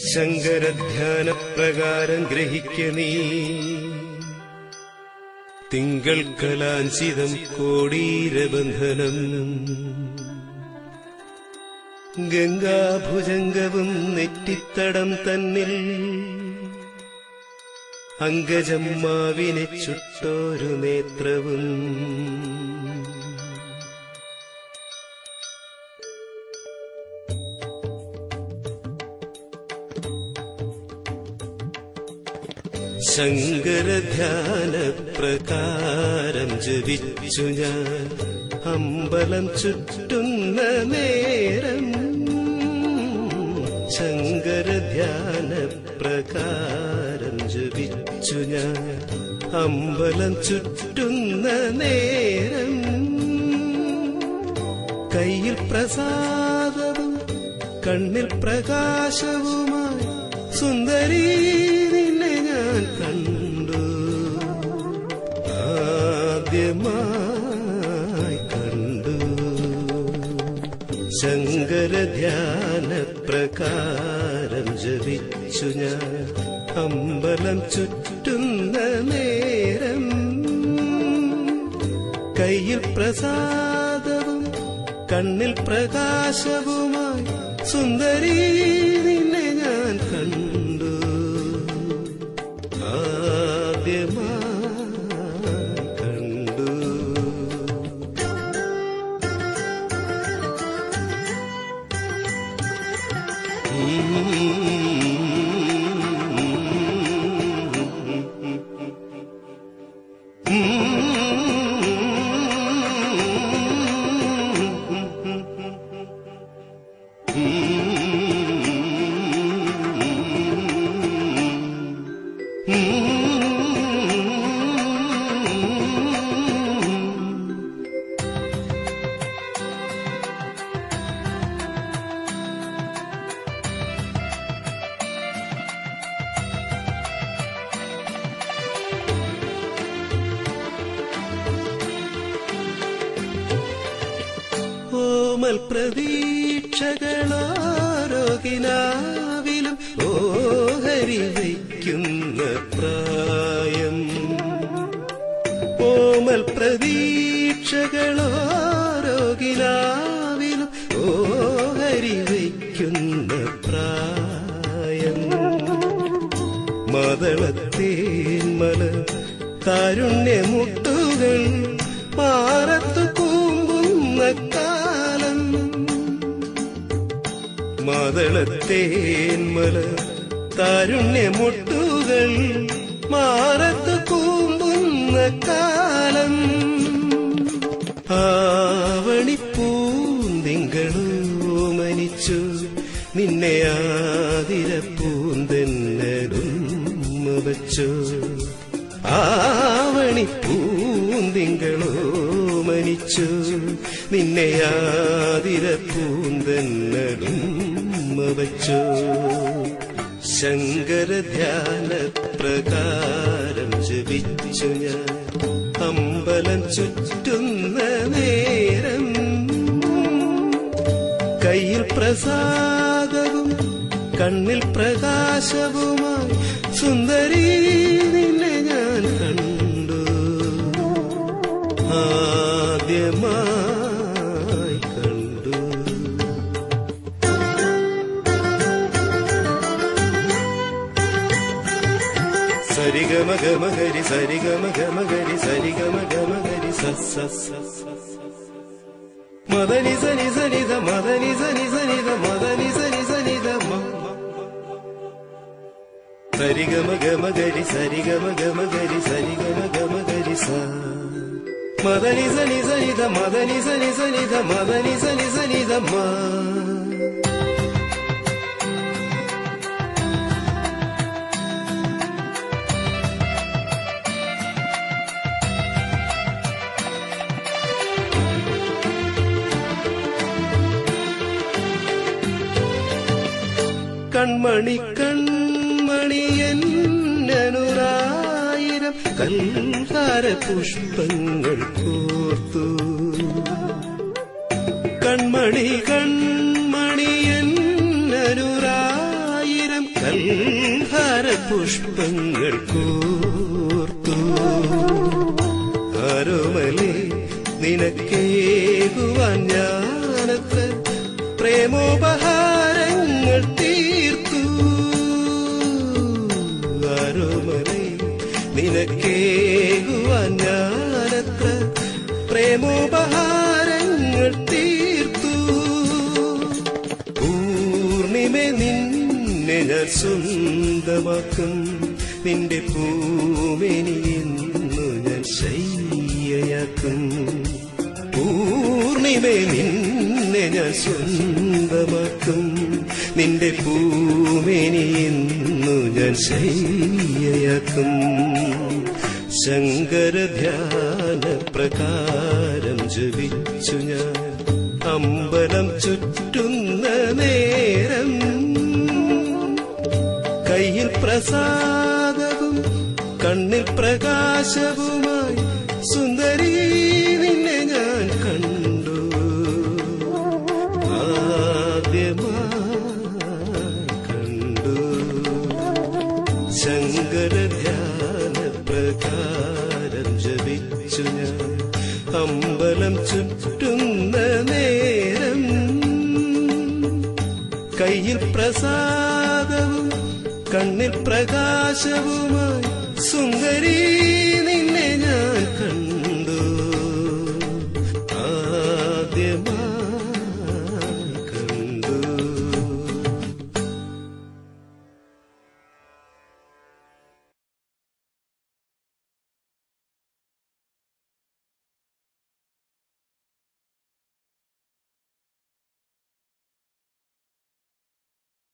ശങ്കരധ്യാനപ്രകാരം ഗ്രഹിക്ക നീ തിങ്കൾ കലാഞ്ചിതം കോടീരബന്ധനം ഗംഗാഭുജംഗവും നെറ്റിത്തടം തന്നിൽ അങ്കജം മാവിനെ ചുട്ടോരു നേത്രവും ശങ്കരധ്യാനപ്രകാരം ജപിച്ചു ഞാൻ അമ്പലം ചുറ്റുന്ന നേരം ശങ്കരധ്യാനപ്രകാരം ജപിച്ചു ഞാൻ അമ്പലം ചുറ്റുന്ന നേരം കയ്യിൽ പ്രസാദവും കണ്ണിൽ പ്രകാശവുമായി സുന്ദരീ നിന്നെ ഞാൻ കണ്ടു ആദ്യമായി കണ്ടു ശങ്കരധ്യാനപ്രകാരം ജപിച്ചു ഞാൻ അമ്പലം ചുറ്റുന്ന നേരം കയ്യിൽ പ്രസാദവും കണ്ണിൽ പ്രകാശവുമായി സുന്ദരീ നിന്നെ ഞാൻ കണ്ടു ആദ്യമായി കണ്ടു ഓമൽ പ്രതീക്ഷകളോരോകിനാവിലും ഓഹരി വയ്ക്കുന്ന പ്രായം ഓമൽ പ്രതീക്ഷകളോരോകിനാവിലും ഓഹരി വയ്ക്കുന്ന പ്രായം മദളത്തേന്മല താരുണ്യമുട്ടുകൾ മാറത്തു കൂമ്പുന്ന കാലം മദളത്തേന്മല താരുണ്യമുട്ടുകൾ മാറത്തു കൂമ്പുന്ന കാലം ആവണിപ്പൂന്തിങ്കളോമനിച്ചു നിന്നെ ആതിരപ്പൂന്തെന്നരുമ്മ വച്ചു ആവണിപ്പൂന്തിങ്കളോമനിച്ചു നിന്നെ ആതിരപ്പൂന്തെന്നരുമ്മ വച്ചു ശങ്കരധ്യാനപ്രകാരം ജപിച്ചു ഞാൻ അമ്പലം ചുറ്റുന്ന നേരം കയ്യിൽ പ്രസാദവും കണ്ണിൽ പ്രകാശവുമായി സുന്ദരീ നിന്നെ ഞാൻ കണ്ടു ആദ്യമായി കണ്ടു സരിഗമഗമഗരി സരിഗമഗമഗരി സരിഗമഗമഗരി സ മദനി സനി സനിധ മദനി സനി സനിധ മദനി സനി സനിധ സരിഗമഗമഗരി സരിഗമഗമഗരി സരിഗമഗമഗരി സ മദനി സനി സനിധ മദനി സനി സനിധ മദനി സനി സനിധ മ കൺമണി കൺമണി എന്നനുറായിരം കൽഹാര പുഷ്പങ്ങൾ കോർത്തു കൺമണി കൺമണി പുഷ്പങ്ങൾ കോർത്തു ആരോമലേ നിനക്കേകുവാൻ ഞാനത്ര പ്രേമോപഹാരങ്ങൾ തീർത്തു ആരോമലേ നിനക്കേകുവാൻ ഞാനത്ര പ്രേമോപഹാരങ്ങൾ തീർത്തു പൂർണിമേ നിന്നെ ഞാൻ സ്വന്തമാക്കും നിന്റെ പൂമേനിയെന്നു ഞാൻ ശയ്യയാക്കും പൂർണിമേ നിന്നെ ഞാൻ സ്വന്തമാക്കും നിന്റെ പൂമേനിയെന്നു ഞാൻ ശയ്യയാക്കും ശങ്കരധ്യാന പ്രകാരം ജപിച്ചു ഞാൻ അമ്പലം ചുറ്റുന്ന നേരം കയ്യിൽ പ്രസാദവും കണ്ണിൽ പ്രകാശവുമായി സുന്ദരീ നിന്നെ ഞാൻ കണ്ടു ആദ്യമായി കണ്ടു ശങ്കരധ്യാന പ്രകാരം ജപിച്ചു ഞാൻ അമ്പലം ചുറ്റുന്ന നേരം കയ്യിൽ പ്രസാദവും കണ്ണിൽ പ്രകാശവുമായി സുന്ദരീ നിന്നെ ഞാൻ കണ്ടു